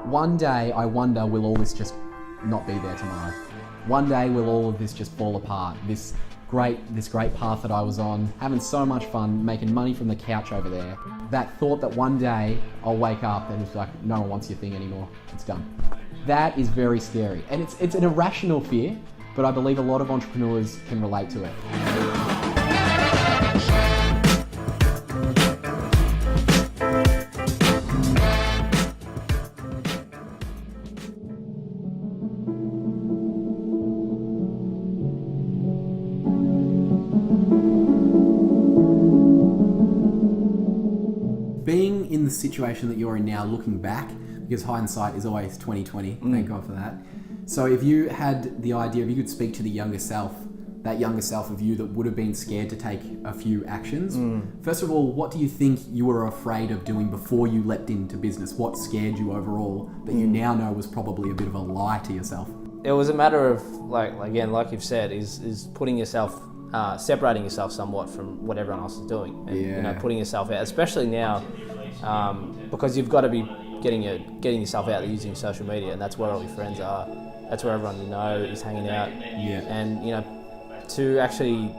One day, I wonder, will all this just not be there tomorrow? One day, will all of this just fall apart? This great path that I was on, having so much fun, making money from the couch over there. That thought that one day I'll wake up and it's like, no one wants your thing anymore. It's done. That is very scary. And it's an irrational fear, but I believe a lot of entrepreneurs can relate to it. Being in the situation that you're in now, looking back, because hindsight is always 20/20, thank God for that. So if you had the idea, if you could speak to the younger self, that younger self of you that would have been scared to take a few actions, first of all, what do you think you were afraid of doing before you leapt into business? What scared you overall that you now know was probably a bit of a lie to yourself? It was a matter of, like you've said, is putting yourself, separating yourself somewhat from what everyone else is doing. And, you know, putting yourself out, especially now, because you've got to be getting yourself out there using social media, and that's where all your friends are. That's where everyone you know is hanging out. Yeah. And, you know, to actually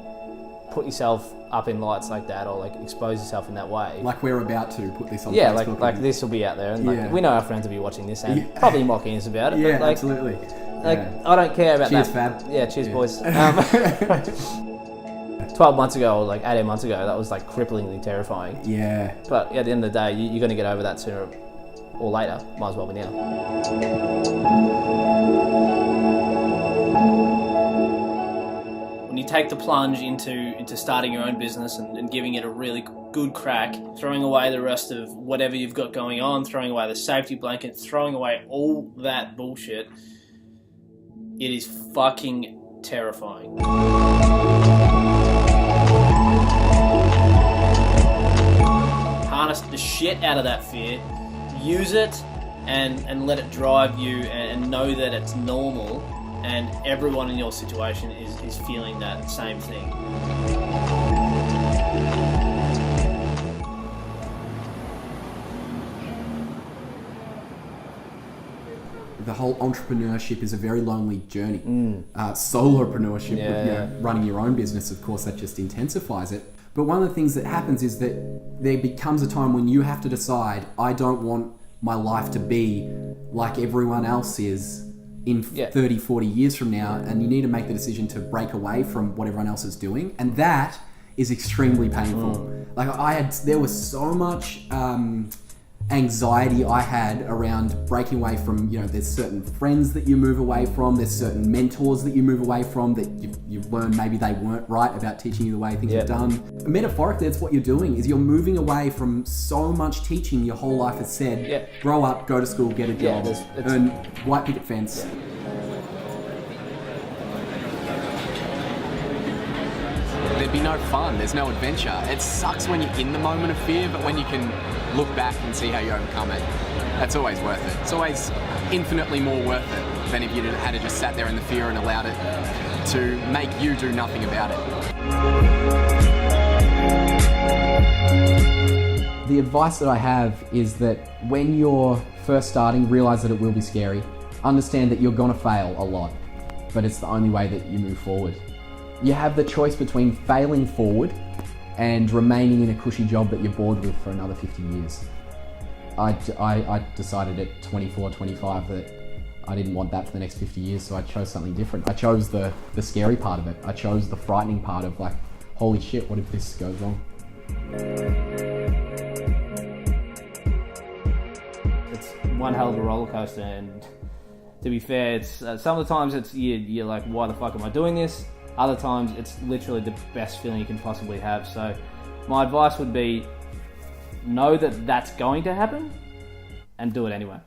put yourself up in lights like that, or like expose yourself in that way. Like we're about to put this on yeah, Facebook. like this will be out there, and like, we know our friends will be watching this and probably mocking us about it. Yeah, but like, absolutely. Like, I don't care about cheers, that. Fab. Yeah, cheers, boys. 12 months ago, or like 18 months ago, that was like cripplingly terrifying. Yeah. But at the end of the day, you're going to get over that sooner or later. Might as well be now. When you take the plunge into starting your own business and giving it a really good crack, throwing away the rest of whatever you've got going on, throwing away the safety blanket, throwing away all that bullshit, it is fucking terrifying. Harness the shit out of that fear, use it and let it drive you, and know that it's normal and everyone in your situation is feeling that same thing. The whole entrepreneurship is a very lonely journey. Solopreneurship, running your own business, of course, that just intensifies it. But one of the things that happens is that there becomes a time when you have to decide, I don't want my life to be like everyone else is in 30, 40 years from now, and you need to make the decision to break away from what everyone else is doing. And that is extremely painful. Like there was so much anxiety I had around breaking away from, there's certain friends that you move away from, there's certain mentors that you move away from that you've learned maybe they weren't right about teaching you the way things are done. Metaphorically, that's what you're doing, is you're moving away from so much teaching your whole life has said, grow up, go to school, get a job, earn white picket fence. There'd be no fun, there's no adventure. It sucks when you're in the moment of fear, but when you can look back and see how you overcome it, that's always worth it. It's always infinitely more worth it than if you had just sat there in the fear and allowed it to make you do nothing about it. The advice that I have is that when you're first starting, realize that it will be scary. Understand that you're gonna fail a lot, but it's the only way that you move forward. You have the choice between failing forward and remaining in a cushy job that you're bored with for another 50 years. I decided at 24, 25 that I didn't want that for the next 50 years, so I chose something different. I chose the scary part of it. I chose the frightening part of like, holy shit, what if this goes wrong? It's one hell of a roller coaster, and to be fair, it's some of the times it's you're like, why the fuck am I doing this? Other times it's literally the best feeling you can possibly have. So my advice would be, know that that's going to happen and do it anyway.